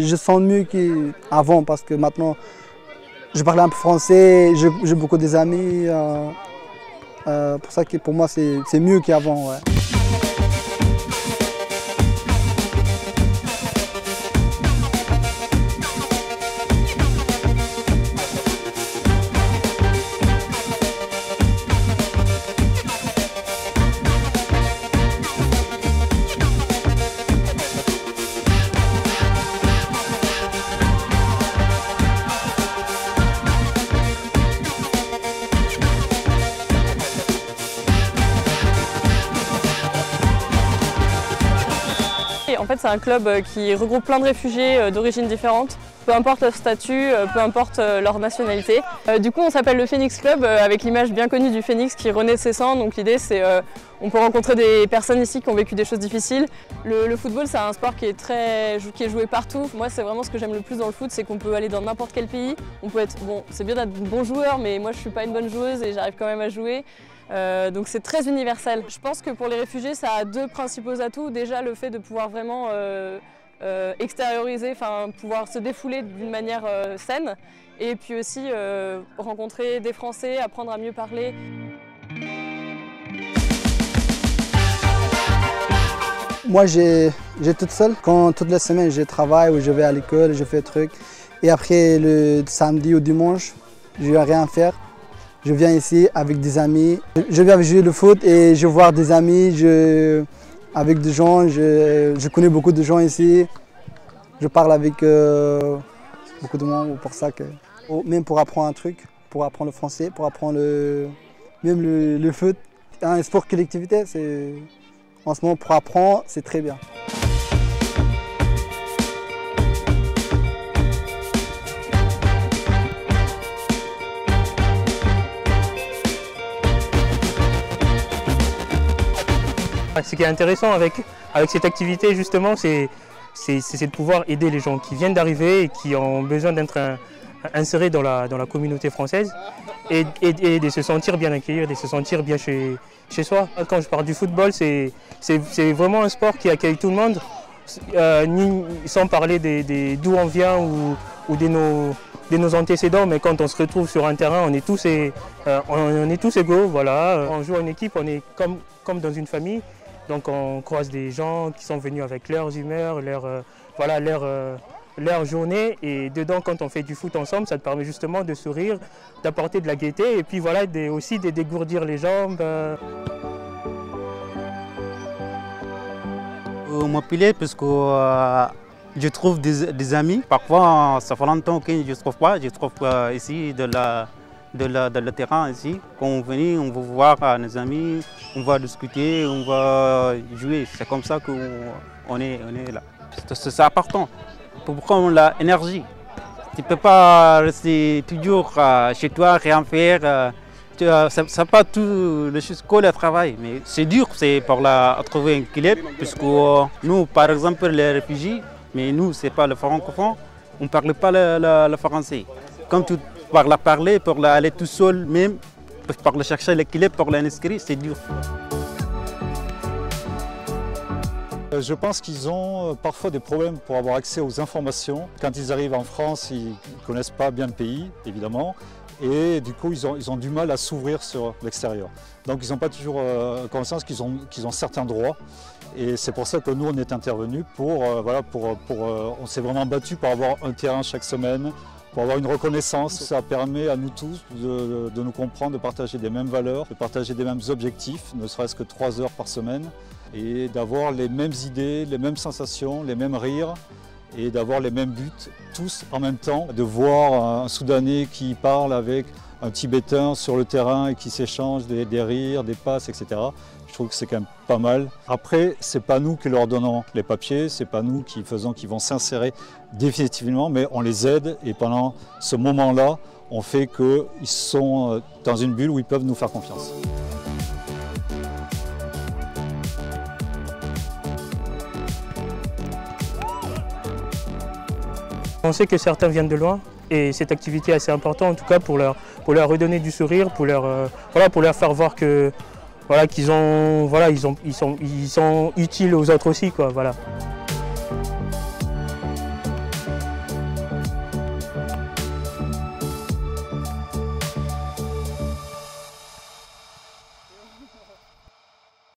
Je sens mieux qu'avant parce que maintenant je parle un peu français, j'ai beaucoup d'amis. Pour ça que pour moi c'est mieux qu'avant. Ouais. En fait, c'est un club qui regroupe plein de réfugiés d'origines différentes, peu importe leur statut, peu importe leur nationalité. Du coup, on s'appelle le Phoenix Club avec l'image bien connue du phénix qui renaît de ses cendres. Donc l'idée, c'est on peut rencontrer des personnes ici qui ont vécu des choses difficiles. Le football, c'est un sport qui est joué partout. Moi, c'est vraiment ce que j'aime le plus dans le foot, c'est qu'on peut aller dans n'importe quel pays. On peut être, bon, c'est bien d'être bon joueur, mais moi, je suis pas une bonne joueuse et j'arrive quand même à jouer. Donc c'est très universel. Je pense que pour les réfugiés, ça a deux principaux atouts. Déjà le fait de pouvoir vraiment extérioriser, pouvoir se défouler d'une manière saine. Et puis aussi rencontrer des Français, apprendre à mieux parler. Moi j'ai toute seule. Quand toute la semaine je travaille ou je vais à l'école, je fais des trucs. Et après le samedi ou dimanche, je n'ai rien à faire. Je viens ici avec des amis. Je viens jouer le foot et je vois des amis, avec des gens. Je connais beaucoup de gens ici. Je parle avec beaucoup de monde pour ça que... Même pour apprendre un truc, pour apprendre le français, pour apprendre même le foot. Un sport collectivité, en ce moment pour apprendre, c'est très bien. Ce qui est intéressant avec cette activité justement, c'est de pouvoir aider les gens qui viennent d'arriver et qui ont besoin d'être insérés dans la communauté française et de se sentir bien accueillis, de se sentir bien chez soi. Quand je parle du football, c'est vraiment un sport qui accueille tout le monde, sans parler d'où on vient ou de nos antécédents, mais quand on se retrouve sur un terrain, on est tous égaux. Voilà. On joue en équipe, on est comme dans une famille. Donc on croise des gens qui sont venus avec leurs humeurs, leur journée. Et dedans, quand on fait du foot ensemble, ça te permet justement de sourire, d'apporter de la gaieté et puis voilà, aussi de dégourdir les jambes. M'appeler parce que je trouve des amis. Parfois, ça fait longtemps que je ne trouve pas. Je trouve ici le terrain ici. Quand on vient, on va voir nos amis, on va discuter, on va jouer. C'est comme ça qu'on est là. C'est important pour prendre l'énergie. Tu ne peux pas rester toujours chez toi, rien faire. Ça pas tout les choses que le travail, mais c'est dur, c'est pour trouver un équilibre, puisque nous, par exemple, les réfugiés, mais nous, c'est pas le francophone, on ne parle pas le français. Comme tu parler, pour aller tout seul même, pour chercher l'équilibre, pour l'inscrire, c'est dur. Je pense qu'ils ont parfois des problèmes pour avoir accès aux informations. Quand ils arrivent en France, ils ne connaissent pas bien le pays, évidemment. Et du coup, ils ont du mal à s'ouvrir sur l'extérieur. Donc ils n'ont pas toujours conscience qu'ils ont certains droits. Et c'est pour ça que nous, on est intervenus on s'est vraiment battu pour avoir un terrain chaque semaine, pour avoir une reconnaissance. Ça permet à nous tous de nous comprendre, de partager des mêmes valeurs, de partager des mêmes objectifs, ne serait-ce que 3 heures par semaine, et d'avoir les mêmes idées, les mêmes sensations, les mêmes rires, et d'avoir les mêmes buts, tous en même temps. De voir un Soudanais qui parle avec un Tibétain sur le terrain et qui s'échangent des rires, des passes, etc. Je trouve que c'est quand même pas mal. Après, c'est pas nous qui leur donnons les papiers, c'est pas nous qui vont s'insérer définitivement, mais on les aide et pendant ce moment-là, on fait qu'ils sont dans une bulle où ils peuvent nous faire confiance. On sait que certains viennent de loin et cette activité est assez importante en tout cas pour leur redonner du sourire, pour leur faire voir que qu'ils sont utiles aux autres aussi, quoi, voilà.